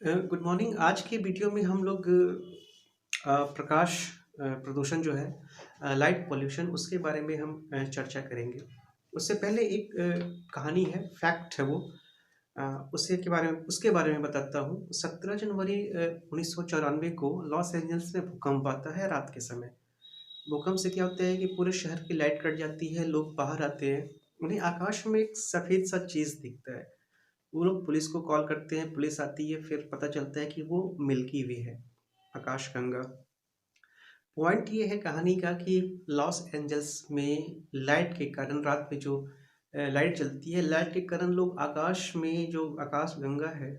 Good morning. आज के video में हम लोग प्रकाश प्रदूषण जो है, लाइट पॉल्यूशन, उसके बारे में हम चर्चा करेंगे। उससे पहले एक कहानी है, फैक्ट है वो। उसके बारे में बताता हूँ। 17 जनवरी 1994 को लॉस एंजल्स में भूकंप आता है रात के समय। भूकंप से क्या होता है कि पूरे शहर की लाइट कट जाती है, लोग बाहर आते हैं, उन्हें आकाश में एक सफ़ेद सा चीज़ दिखता है। वो लोग पुलिस को कॉल करते हैं, पुलिस आती है, फिर पता चलता है कि वो मिल्की वे है, आकाशगंगा। पॉइंट ये है कहानी का कि लॉस एंजल्स में लाइट के कारण, रात में जो लाइट जलती है, लाइट के कारण लोग आकाश में जो आकाशगंगा है,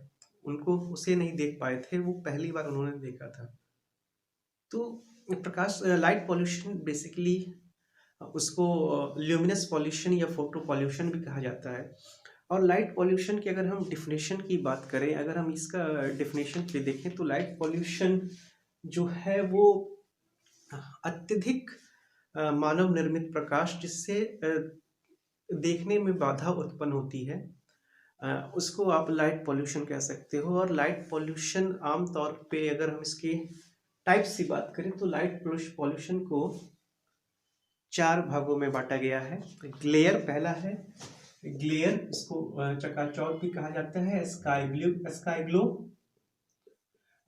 उनको उसे नहीं देख पाए थे। वो पहली बार उन्होंने देखा था। तो प्रकाश लाइट पॉल्यूशन बेसिकली उसको ल्यूमिनस पॉल्यूशन या फोटो पॉल्यूशन भी कहा जाता है। और लाइट पॉल्यूशन की अगर हम डिफिनेशन की बात करें, अगर हम इसका डिफिनेशन पे देखें, तो लाइट पॉल्यूशन जो है वो अत्यधिक मानव निर्मित प्रकाश जिससे देखने में बाधा उत्पन्न होती है, उसको आप लाइट पॉल्यूशन कह सकते हो। और लाइट पॉल्यूशन आमतौर पे अगर हम इसके टाइप्स की बात करें तो लाइट पॉल्यूशन को 4 भागों में बांटा गया है। ग्लेयर पहला है। ग्लेयर, इसको चकाचौंध भी कहा जाता है। स्काई ग्लो,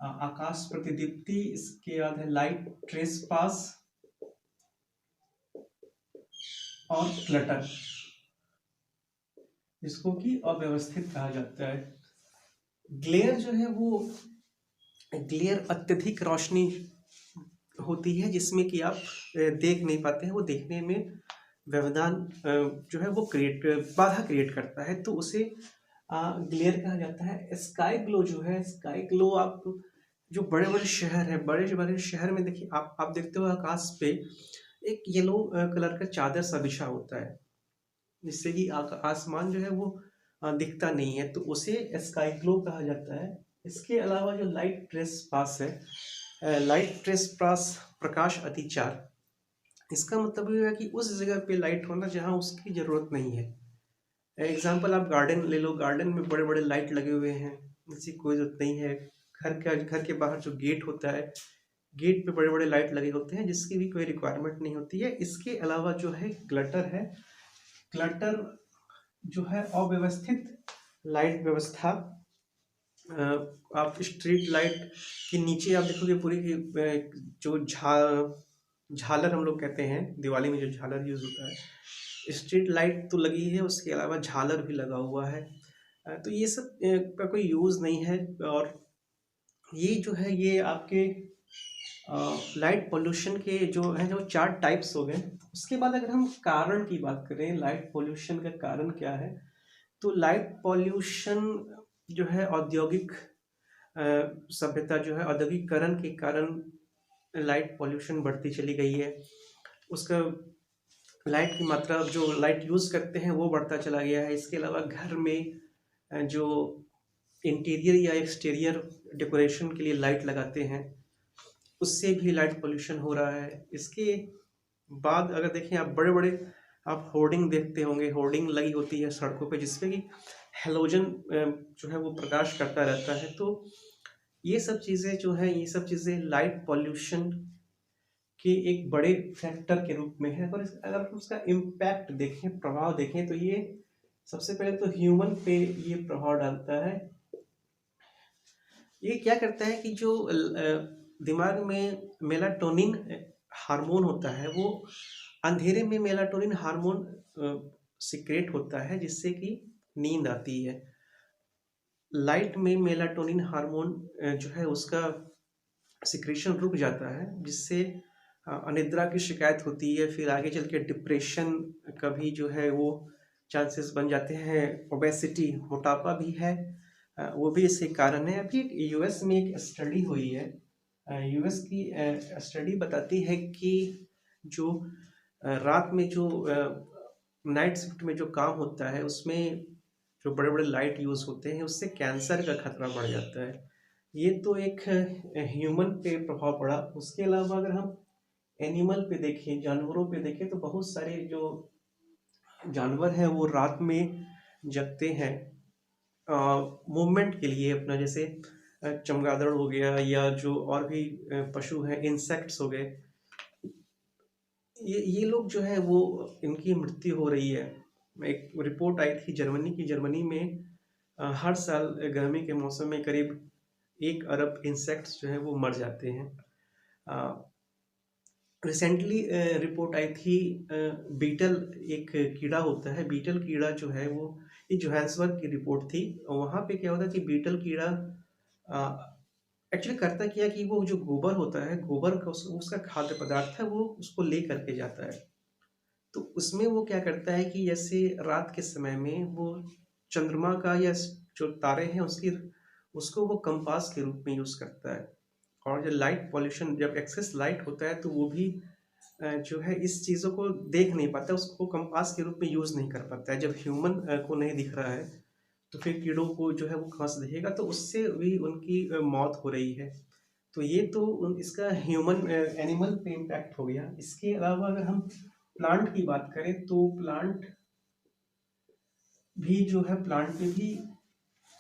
आकाश प्रतिदीप्ति। इसके बाद है लाइट ट्रेस पास और क्लटर, जिसको कि अव्यवस्थित कहा जाता है। ग्लेयर जो है वो, ग्लेयर अत्यधिक रोशनी होती है जिसमें कि आप देख नहीं पाते हैं। वो देखने में व्यवधान जो है वो बाधा क्रिएट करता है, तो उसे ग्लेयर कहा जाता है। स्काई ग्लो जो है, स्काई ग्लो आप जो बड़े बड़े शहर है, बड़े बड़े शहर में देखिए, आप देखते हो आकाश पे एक येलो कलर का चादर सा बिछा होता है, जिससे कि आसमान जो है वो दिखता नहीं है, तो उसे स्काई ग्लो कहा जाता है। इसके अलावा जो लाइट ट्रेस पास है, लाइट ट्रेस पास, प्रकाश अतिचार। इसका मतलब ये है कि उस जगह पे लाइट होना जहाँ उसकी ज़रूरत नहीं है। एग्जाम्पल आप गार्डन ले लो, गार्डन में बड़े बड़े लाइट लगे हुए हैं, जिसकी कोई ज़रूरत नहीं है। घर के बाहर जो गेट होता है, गेट पे बड़े बड़े लाइट लगे होते हैं, जिसकी भी कोई रिक्वायरमेंट नहीं होती है। इसके अलावा जो है क्लटर है। क्लटर जो है अव्यवस्थित लाइट व्यवस्था। आप स्ट्रीट लाइट के नीचे आप देखोगे पूरी की जो झालर हम लोग कहते हैं, दिवाली में जो झालर यूज होता है, स्ट्रीट लाइट तो लगी है, उसके अलावा झालर भी लगा हुआ है। तो ये सब का कोई यूज नहीं है। और ये जो है ये आपके लाइट पोल्यूशन के जो है, जो 4 टाइप्स हो गए। उसके बाद अगर हम कारण की बात करें, लाइट पोल्यूशन का कारण क्या है, तो लाइट पोल्यूशन जो है औद्योगिक सभ्यता जो है, औद्योगिकरण के कारण लाइट पोल्यूशन बढ़ती चली गई है। उसका लाइट की मात्रा, जो लाइट यूज़ करते हैं, वो बढ़ता चला गया है। इसके अलावा घर में जो इंटीरियर या एक्सटीरियर डेकोरेशन के लिए लाइट लगाते हैं, उससे भी लाइट पोल्यूशन हो रहा है। इसके बाद अगर देखें आप, बड़े बड़े आप होर्डिंग देखते होंगे, होर्डिंग लगी होती है सड़कों पे, जिसपे कि हेलोजन जो है वो प्रकाश करता रहता है। तो ये सब चीज़ें जो हैं, ये सब चीज़ें लाइट पॉल्यूशन के एक बड़े फैक्टर के रूप में है। और अगर हम उसका इम्पैक्ट देखें, प्रभाव देखें, तो ये सबसे पहले तो ह्यूमन पे ये प्रभाव डालता है। ये क्या करता है कि जो दिमाग में मेलाटोनिन हार्मोन होता है, वो अंधेरे में मेलाटोनिन हार्मोन सिक्रेट होता है, जिससे कि नींद आती है। लाइट में मेलाटोनिन हार्मोन जो है उसका सिक्रेशन रुक जाता है, जिससे अनिद्रा की शिकायत होती है। फिर आगे चल के डिप्रेशन का भी जो है वो चांसेस बन जाते हैं। ओबेसिटी, मोटापा भी है, वो भी इसके कारण है। अभी यूएस में एक स्टडी हुई है, यूएस की स्टडी बताती है कि जो रात में जो नाइट शिफ्ट में जो काम होता है, उसमें जो बड़े बड़े लाइट यूज़ होते हैं, उससे कैंसर का खतरा बढ़ जाता है। ये तो एक ह्यूमन पे प्रभाव पड़ा। उसके अलावा अगर हम एनिमल पे देखें, जानवरों पे देखें, तो बहुत सारे जो जानवर हैं वो रात में जगते हैं मूवमेंट के लिए अपना। जैसे चमगादड़ हो गया या जो और भी पशु हैं, इंसेक्ट्स हो गए, ये लोग जो है वो इनकी मृत्यु हो रही है। एक रिपोर्ट आई थी जर्मनी की, जर्मनी में हर साल गर्मी के मौसम में करीब 1 अरब इंसेक्ट्स जो है वो मर जाते हैं। रिसेंटली रिपोर्ट आई थी, बीटल एक कीड़ा होता है, बीटल कीड़ा जो है वो, ये जोहान्सबर्ग की रिपोर्ट थी। वहाँ पे क्या होता है कि बीटल कीड़ा एक्चुअली करता क्या कि वो जो गोबर होता है, गोबर का उसका खाद्य पदार्थ है, वो उसको ले करके जाता है। तो उसमें वो क्या करता है कि जैसे रात के समय में वो चंद्रमा का या जो तारे हैं उसकी, उसको वो कंपास के रूप में यूज़ करता है। और जो लाइट पॉल्यूशन, जब एक्सेस लाइट होता है तो वो भी जो है इस चीज़ों को देख नहीं पाता, उसको कंपास के रूप में यूज़ नहीं कर पाता है। जब ह्यूमन को नहीं दिख रहा है तो फिर कीड़ों को जो है वो कहाँ से दिखेगा, तो उससे भी उनकी मौत हो रही है। तो ये तो इसका ह्यूमन एनिमल पे इम्पैक्ट हो गया। इसके अलावा अगर हम प्लांट की बात करें तो प्लांट भी जो है, प्लांट पे भी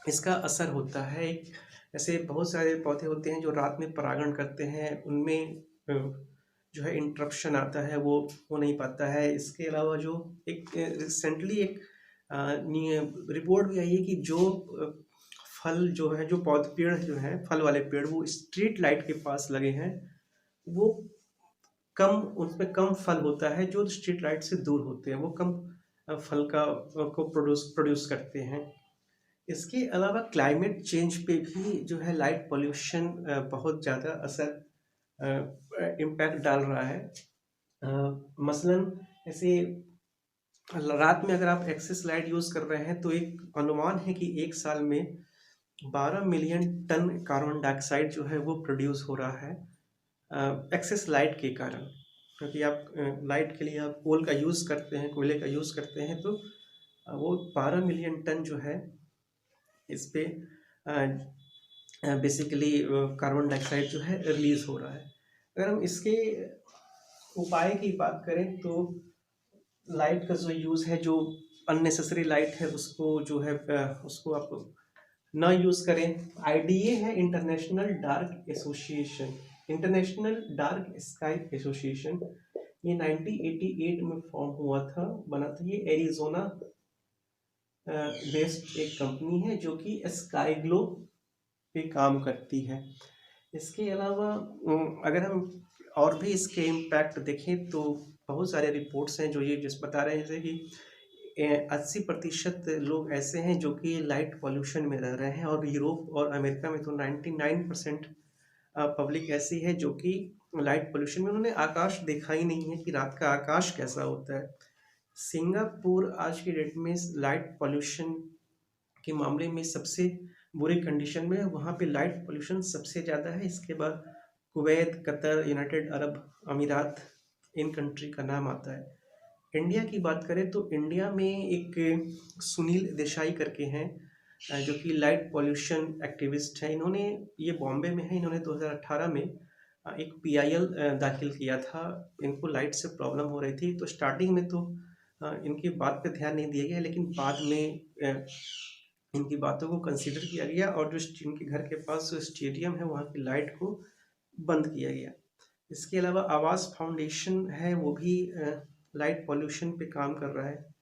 इसका असर होता है। एक ऐसे बहुत सारे पौधे होते हैं जो रात में परागण करते हैं, उनमें जो है इंटरप्शन आता है, वो हो नहीं पाता है। इसके अलावा जो एक रिसेंटली एक रिपोर्ट भी आई है कि जो फल जो है, जो पौध पेड़ जो हैं, फल वाले पेड़, वो स्ट्रीट लाइट के पास लगे हैं, वो कम, उनमें कम फल होता है। जो स्ट्रीट लाइट से दूर होते हैं वो कम फल का को प्रोड्यूस करते हैं। इसके अलावा क्लाइमेट चेंज पे भी जो है लाइट पॉल्यूशन बहुत ज़्यादा असर इम्पैक्ट डाल रहा है। मसलन ऐसे रात में अगर आप एक्सेस लाइट यूज़ कर रहे हैं तो एक अनुमान है कि एक साल में 12 मिलियन टन कार्बन डाइऑक्साइड जो है वो प्रोड्यूस हो रहा है एक्सेस लाइट के कारण। क्योंकि आप लाइट के लिए आप कोल का यूज़ करते हैं, कोयले का यूज़ करते हैं, तो वो 12 मिलियन टन जो है इस पे बेसिकली कार्बन डाइऑक्साइड जो है रिलीज हो रहा है। अगर हम इसके उपाय की बात करें तो लाइट का जो यूज़ है, जो अननेसेसरी लाइट है उसको जो है उसको आप ना यूज़ करें। आईडीए है international dark association, international dark sky association. ये 1988 में फॉर्म हुआ था, बना था। ये एरिजोना बेस्ड एक कंपनी है जो कि स्काई ग्लो पे काम करती है। इसके अलावा अगर हम और भी इसके इम्पैक्ट देखें तो बहुत सारे रिपोर्ट्स हैं जो ये जिस बता रहे हैं, जैसे कि 80% लोग ऐसे हैं जो कि लाइट पॉल्यूशन में रह रहे हैं, और यूरोप और अमेरिका में तो 99% पब्लिक ऐसी है जो कि लाइट पॉल्यूशन में, उन्होंने आकाश देखा ही नहीं है कि रात का आकाश कैसा होता है। सिंगापुर आज की डेट में लाइट पॉल्यूशन के मामले में सबसे बुरी कंडीशन में है, वहाँ पे लाइट पॉल्यूशन सबसे ज़्यादा है। इसके बाद कुवैत, कतर, यूनाइटेड अरब अमीरात, इन कंट्री का नाम आता है। इंडिया की बात करें तो इंडिया में एक सुनील देसाई करके हैं जो कि लाइट पॉल्यूशन एक्टिविस्ट हैं। इन्होंने, ये बॉम्बे में है, इन्होंने 2018 में एक पीआईएल दाखिल किया था। इनको लाइट से प्रॉब्लम हो रही थी, तो स्टार्टिंग में तो इनकी बात पे ध्यान नहीं दिया गया, लेकिन बाद में इनकी बातों को कंसीडर किया गया और जो इनके घर के पास जो स्टेडियम है वहाँ की लाइट को बंद किया गया। इसके अलावा आवास फाउंडेशन है, वो भी लाइट पॉल्यूशन पे काम कर रहा है।